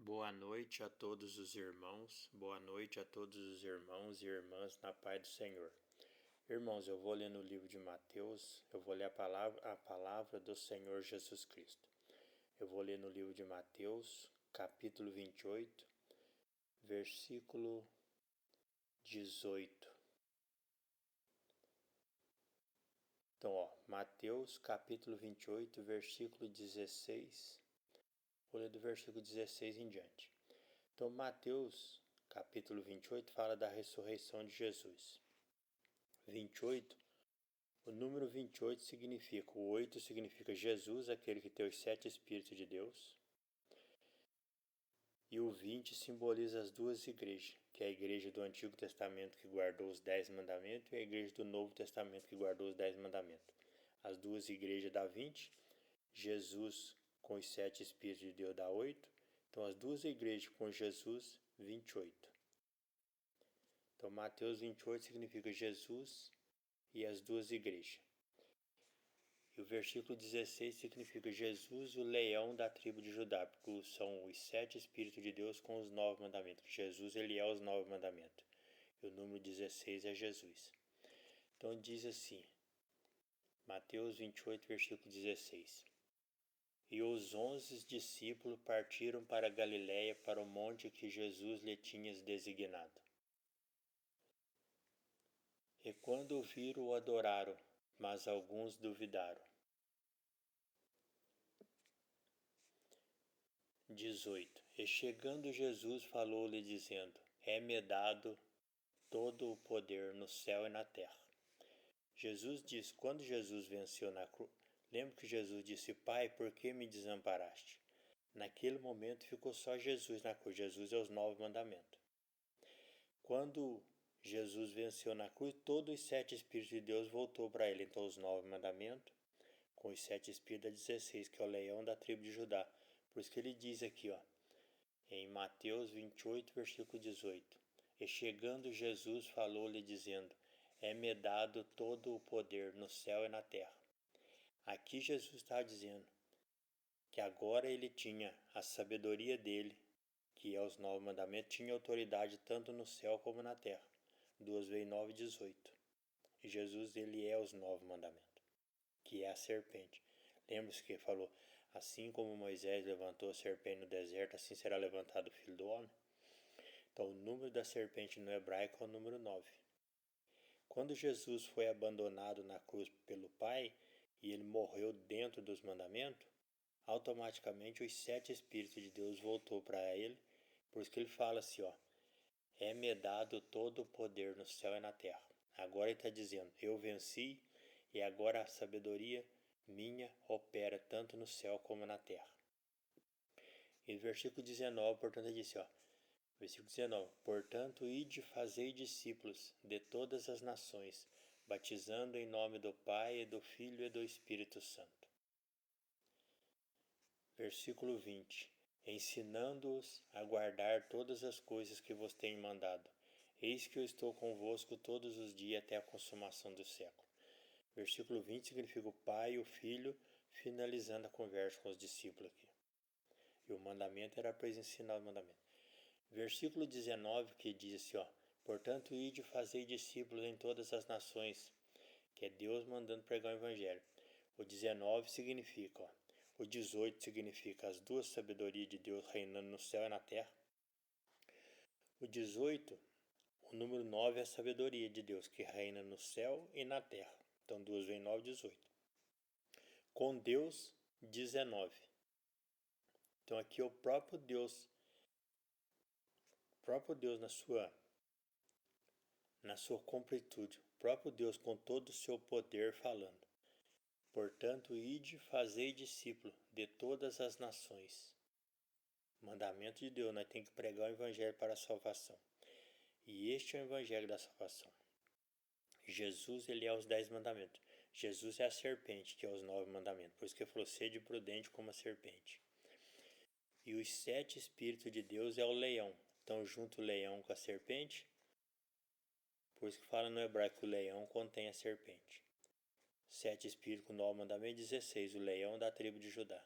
Boa noite a todos os irmãos, boa noite a todos os irmãos e irmãs na paz do Senhor. Irmãos, eu vou ler no livro de Mateus, eu vou ler a palavra do Senhor Jesus Cristo. Eu vou ler no livro de Mateus, capítulo 28, versículo 18. Então, Mateus, capítulo 28, versículo 16. Vou ler do versículo 16 em diante. Então, Mateus, capítulo 28, fala da ressurreição de Jesus. 28, o número 28 significa, o 8 significa Jesus, aquele que tem os 7 Espíritos de Deus. E o 20 simboliza as duas igrejas, que é a igreja do Antigo Testamento que guardou os 10 mandamentos e a igreja do Novo Testamento que guardou os 10 mandamentos. As duas igrejas dá 20, Jesus com os 7 Espíritos de Deus dá 8. Então, as duas igrejas com Jesus, 28. Então, Mateus 28 significa Jesus e as duas igrejas. E o versículo 16 significa Jesus, o leão da tribo de Judá, porque são os 7 Espíritos de Deus com os 9 mandamentos. Jesus, ele é os 9 mandamentos. E o número 16 é Jesus. Então, diz assim, Mateus 28, versículo 16. E os 11 discípulos partiram para Galiléia, para o monte que Jesus lhe tinha designado. E quando o viram, o adoraram, mas alguns duvidaram. 18. E chegando Jesus, falou-lhe, dizendo: É-me dado todo o poder no céu e na terra. Jesus disse, quando Jesus venceu na cruz, lembra que Jesus disse: Pai, por que me desamparaste? Naquele momento ficou só Jesus na cruz. Jesus é os 9 mandamentos. Quando Jesus venceu na cruz, todos os 7 Espíritos de Deus voltou para ele. Então, os 9 mandamentos, com os 7 Espíritos, da 16, que é o leão da tribo de Judá. Por isso que ele diz aqui, em Mateus 28, versículo 18. E chegando Jesus, falou-lhe, dizendo: É-me dado todo o poder no céu e na terra. Aqui Jesus está dizendo que agora ele tinha a sabedoria dele, que é os 9 mandamentos, tinha autoridade tanto no céu como na terra. 2 vezes 9, 18. E Jesus, ele é os 9 mandamentos, que é a serpente. Lembra-se que ele falou, assim como Moisés levantou a serpente no deserto, assim será levantado o Filho do Homem. Então, o número da serpente no hebraico é o número 9. Quando Jesus foi abandonado na cruz pelo Pai, e ele morreu dentro dos mandamentos, automaticamente os 7 Espíritos de Deus voltou para ele. Por isso que ele fala assim, é-me dado todo o poder no céu e na terra. Agora ele está dizendo, eu venci e agora a sabedoria minha opera tanto no céu como na terra. E no versículo 19, portanto, ele disse, versículo 19, portanto, ide fazei discípulos de todas as nações, batizando em nome do Pai, e do Filho e do Espírito Santo. Versículo 20, ensinando-os a guardar todas as coisas que vos tenho mandado. Eis que eu estou convosco todos os dias até a consumação do século. Versículo 20 significa o Pai e o Filho, finalizando a conversa com os discípulos aqui. E o mandamento era para eles ensinar o mandamento. Versículo 19 que diz assim, portanto, ide fazei discípulos em todas as nações, que é Deus mandando pregar o Evangelho. O 19 significa, o 18 significa as duas sabedorias de Deus reinando no céu e na terra. O 18, o número 9 é a sabedoria de Deus que reina no céu e na terra. Então 2 vezes 9, 18. Com Deus, 19. Então aqui é o próprio Deus na sua completude, o próprio Deus com todo o seu poder falando. Portanto, ide fazei discípulo de todas as nações. Mandamento de Deus, nós temos que pregar o Evangelho para a salvação. E este é o Evangelho da salvação. Jesus, ele é os 10 mandamentos. Jesus é a serpente, que é os 9 mandamentos. Por isso que ele falou, sede prudente como a serpente. E os 7 Espíritos de Deus é o leão. Então, junto o leão com a serpente. Por isso que fala no hebraico que o leão contém a serpente. 7 Espíritos com 9 mandamentos, 16. O leão da tribo de Judá.